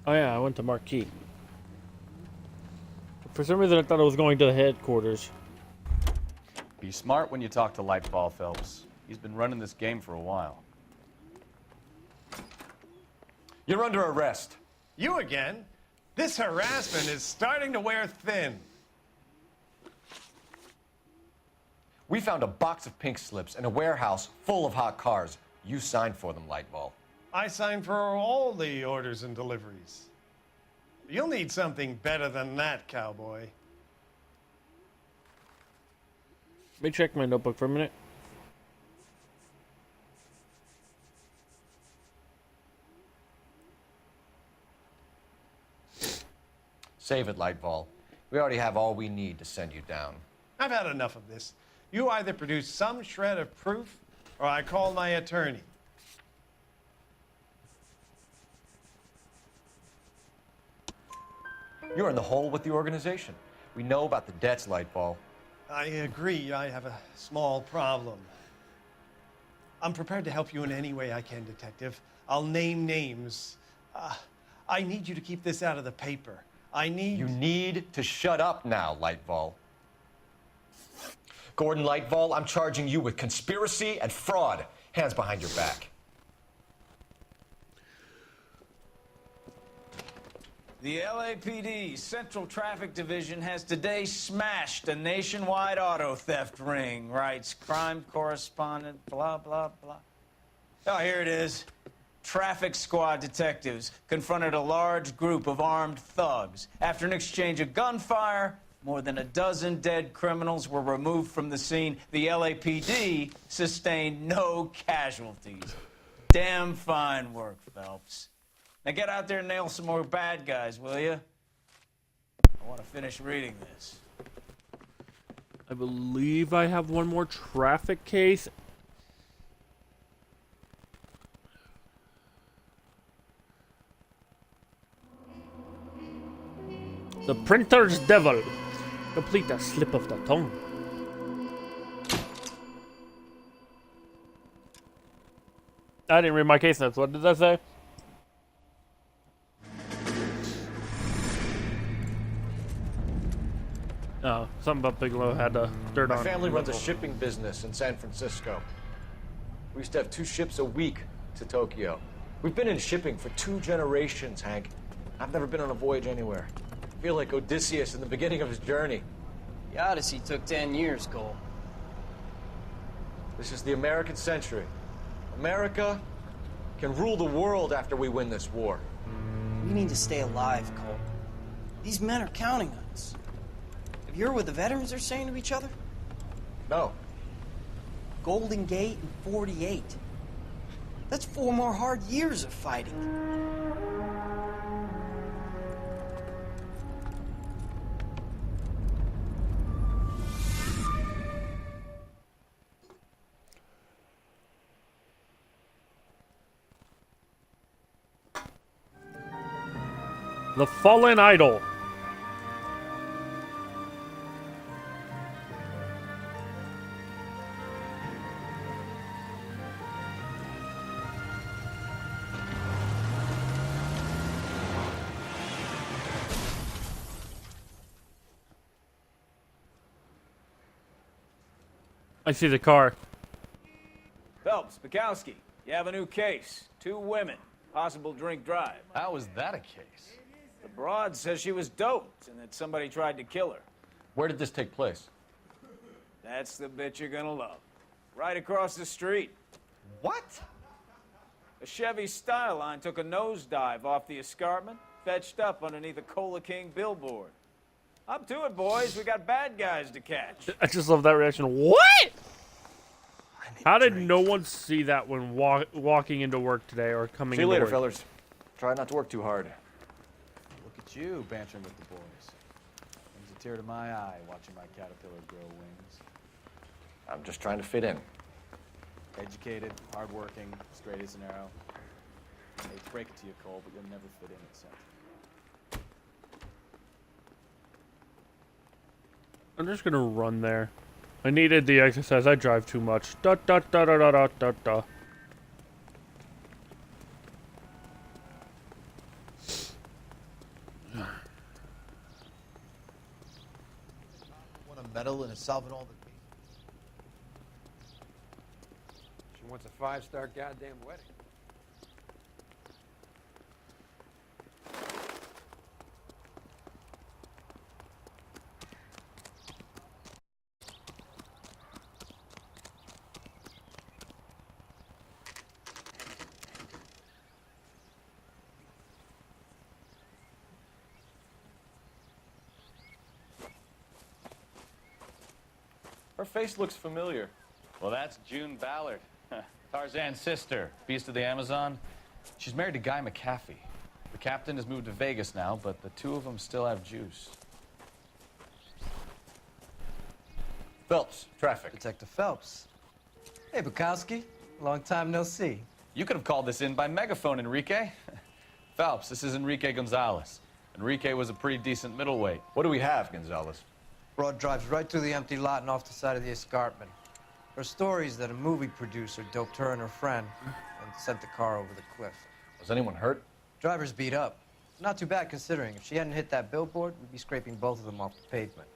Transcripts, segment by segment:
Oh yeah, I went to Marquee. For some reason, I thought I was going to the headquarters. Be smart when you talk to Lightfall, Phelps. He's been running this game for a while. You're under arrest. You again? This harassment is starting to wear thin. We found a box of pink slips in a warehouse full of hot cars. You signed for them, Lightfall. I signed for all the orders and deliveries. You'll need something better than that, cowboy. Let me check my notebook for a minute. Save it, Lightfall. We already have all we need to send you down. I've had enough of this. You either produce some shred of proof, or I call my attorney. You're in the hole with the organization. We know about the debts, Lightfall. I agree, I have a small problem. I'm prepared to help you in any way I can, Detective. I'll name names. I need you to keep this out of the paper. You need to shut up now, Lightfall. Gordon Lightfall, I'm charging you with conspiracy and fraud. Hands behind your back. The LAPD Central Traffic Division has today smashed a nationwide auto theft ring, writes crime correspondent, blah, blah, blah. Oh, here it is. Traffic squad detectives confronted a large group of armed thugs. After an exchange of gunfire, more than a dozen dead criminals were removed from the scene. The LAPD sustained no casualties. Damn fine work, Phelps. Now get out there and nail some more bad guys, will you? I want to finish reading this. I believe I have one more traffic case. The printer's devil. Complete a slip of the tongue. I didn't read my case notes. What did that say? Oh, something about Bigelow had dirt on. My family runs a shipping business in San Francisco. We used to have 2 ships a week to Tokyo. We've been in shipping for 2 generations, Hank. I've never been on a voyage anywhere. I feel like Odysseus in the beginning of his journey. The Odyssey took 10 years, Cole. This is the American century. America can rule the world after we win this war. We need to stay alive, Cole. These men are counting on us. Have you heard what the veterans are saying to each other? No. Golden Gate and 48. That's 4 more hard years of fighting. The Fallen Idol. I see the car. Phelps, Bukowski, you have a new case. 2 women, possible drink drive. How is that a case? The broad says she was doped and that somebody tried to kill her. Where did this take place? That's the bit you're gonna love. Right across the street. What? A Chevy Styline took a nosedive off the escarpment, fetched up underneath a Cola King billboard. Up to it, boys. We got bad guys to catch. I just love that reaction. What? How did no one see that when walking into work today or coming See you into later, work? fellas. Try not to work too hard. Look at you bantering with the boys. Brings a tear to my eye watching my caterpillar grow wings. I'm just trying to fit in. Educated, hardworking, straight as an arrow. I hate to break it to you, Cole, but you'll never fit in at Central. I'm just gonna run there. I needed the exercise. I drive too much. Da da da da da da da da. medal and is solving all the cases. She wants a 5-star goddamn wedding. Her face looks familiar. Well, that's June Ballard, Tarzan's sister, beast of the Amazon. She's married to Guy McAfee. The captain has moved to Vegas now, but the two of them still have juice. Phelps, traffic. Detective Phelps. Hey, Bukowski. Long time no see. You could have called this in by megaphone, Enrique. Phelps, this is Enrique Gonzalez. Enrique was a pretty decent middleweight. What do we have, Gonzalez? Broad drives right through the empty lot and off the side of the escarpment. Her stories that a movie producer doped her and her friend and sent the car over the cliff. Was anyone hurt? Driver's beat up. Not too bad considering. If she hadn't hit that billboard, we'd be scraping both of them off the pavement.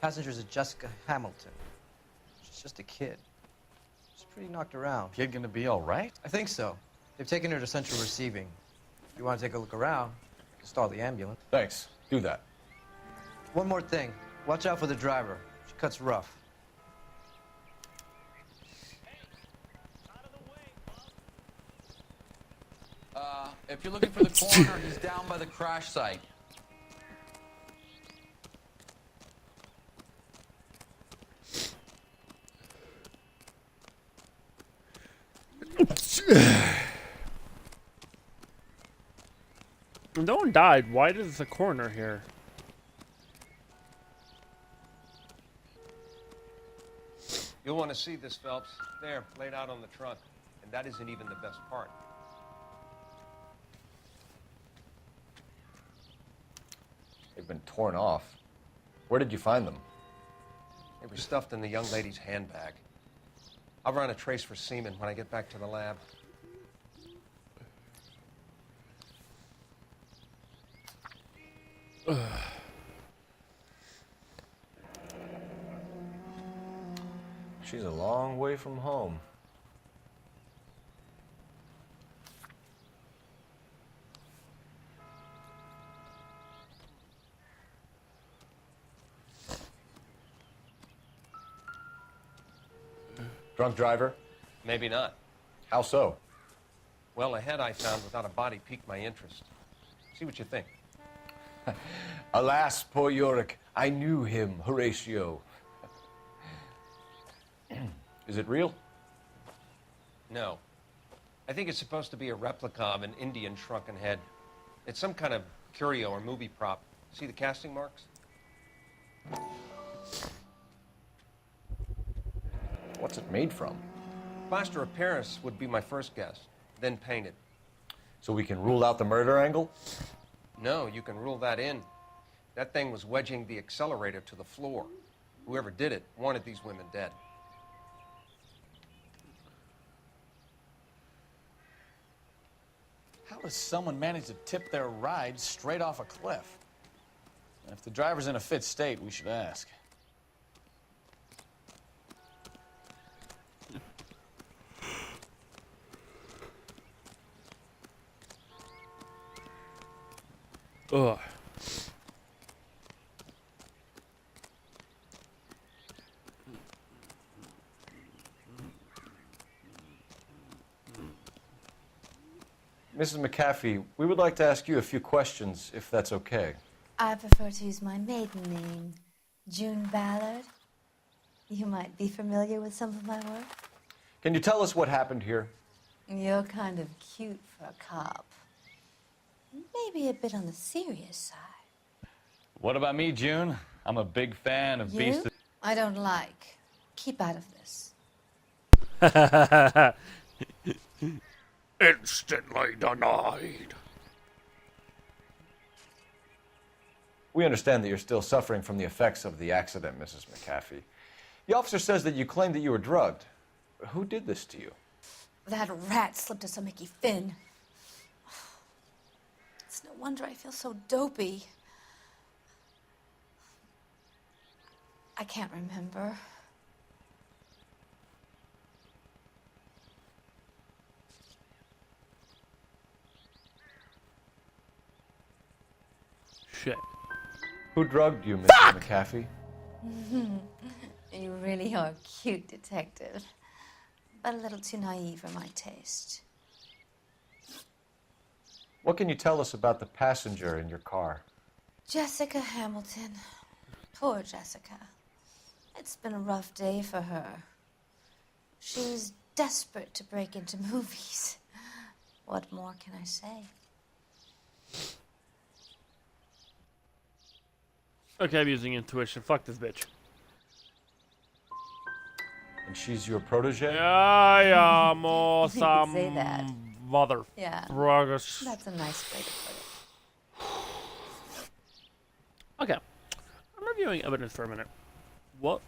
Passenger's a Jessica Hamilton. She's just a kid. She's pretty knocked around. Kid gonna be all right? I think so. They've taken her to central receiving. If you want to take a look around, you can stall the ambulance. Thanks. Do that. One more thing. Watch out for the driver. She cuts rough. If you're looking for the coroner, he's down by the crash site. No one died. Why does the coroner here? You'll want to see this, Phelps. There, laid out on the trunk. And that isn't even the best part. They've been torn off. Where did you find them? They were stuffed in the young lady's handbag. I'll run a trace for semen when I get back to the lab. She's a long way from home. Drunk driver? Maybe not. How so? Well, a head I found without a body piqued my interest. See what you think. Alas, poor Yorick, I knew him, Horatio. Is it real? No. I think it's supposed to be a replica of an Indian shrunken head. It's some kind of curio or movie prop. See the casting marks? What's it made from? Plaster of Paris would be my first guess, then painted. So we can rule out the murder angle? No, you can rule that in. That thing was wedging the accelerator to the floor. Whoever did it wanted these women dead. How does someone manage to tip their ride straight off a cliff? And if the driver's in a fit state, we should ask. Ugh. Mrs. McAfee, we would like to ask you a few questions, if that's okay. I prefer to use my maiden name, June Ballard. You might be familiar with some of my work. Can you tell us what happened here? You're kind of cute for a cop. Maybe a bit on the serious side. What about me, June? I'm a big fan of Beast. I don't like. Keep out of this. Instantly denied. We understand that you're still suffering from the effects of the accident, Mrs. McAfee. The officer says that you claimed that you were drugged. Who did this to you? That rat slipped us a Mickey Finn. It's no wonder I feel so dopey. I can't remember. Shit. Who drugged you, Mr. McAfee? You really are a cute detective, but a little too naive for my taste. What can you tell us about the passenger in your car? Jessica Hamilton. Poor Jessica. It's been a rough day for her. She's desperate to break into movies. What more can I say? Okay, I'm using intuition. Fuck this bitch. And she's your protege? I am You could some say that. mother. Yeah. Progress. That's a nice way to put it. Okay. I'm reviewing evidence for a minute. What?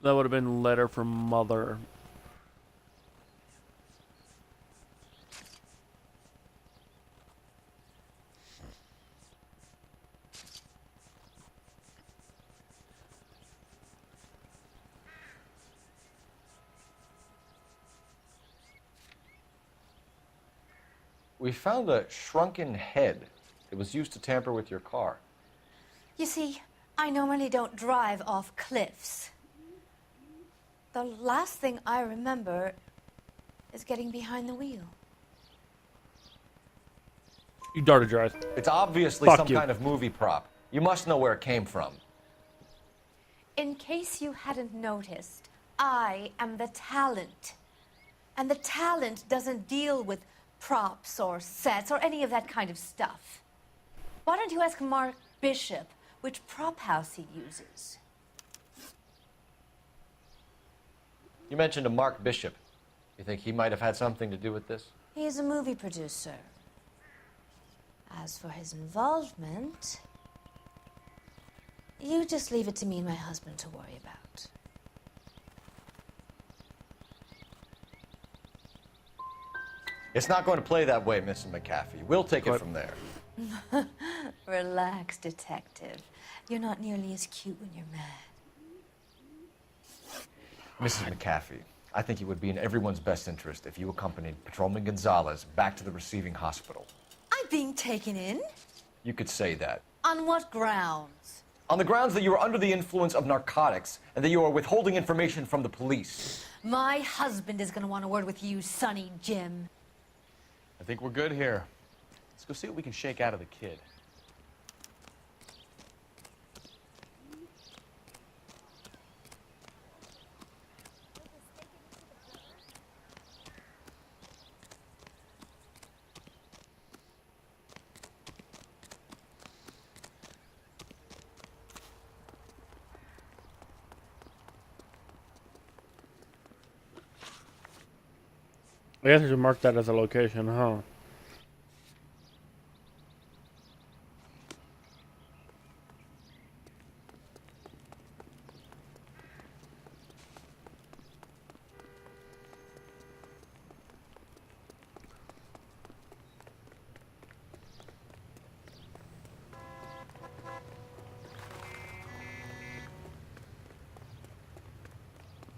That would have been letter from mother. We found a shrunken head that was used to tamper with your car. You see, I normally don't drive off cliffs. The last thing I remember is getting behind the wheel. You darted your eyes. It's obviously Fuck some you. kind of movie prop. You must know where it came from. In case you hadn't noticed, I am the talent. And the talent doesn't deal with props or sets or any of that kind of stuff. Why don't you ask Mark Bishop which prop house he uses? You mentioned a Mark Bishop. You think he might have had something to do with this? He is a movie producer. As for his involvement, you just leave it to me and my husband to worry about. It's not going to play that way, Mrs. McAfee. We'll take it from there. Relax, detective. You're not nearly as cute when you're mad. Mrs. McAfee, I think it would be in everyone's best interest if you accompanied Patrolman Gonzalez back to the receiving hospital. I'm being taken in? You could say that. On what grounds? On the grounds that you are under the influence of narcotics and that you are withholding information from the police. My husband is going to want a word with you, Sonny Jim. I think we're good here. Let's go see what we can shake out of the kid. I guess I should mark that as a location, huh?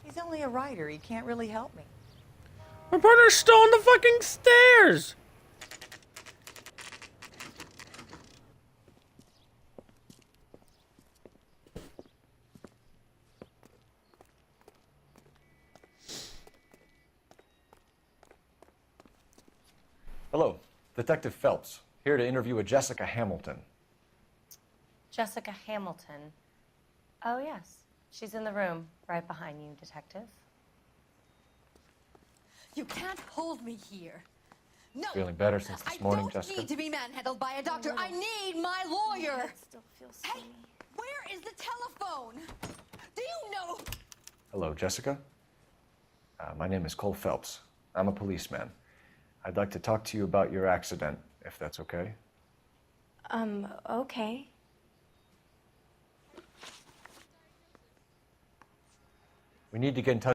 He's only a writer. He can't really help me. My partner's still on the fucking stairs! Hello, Detective Phelps, here to interview a Jessica Hamilton. Jessica Hamilton. Oh, yes. She's in the room right behind you, Detective. You can't hold me here. No. Feeling better since this morning, Jessica? I don't need to be manhandled by a doctor. I need my lawyer. It still feels Hey, where is the telephone? Do you know? Hello, Jessica. My name is Cole Phelps. I'm a policeman. I'd like to talk to you about your accident, if that's okay. Okay. We need to get in touch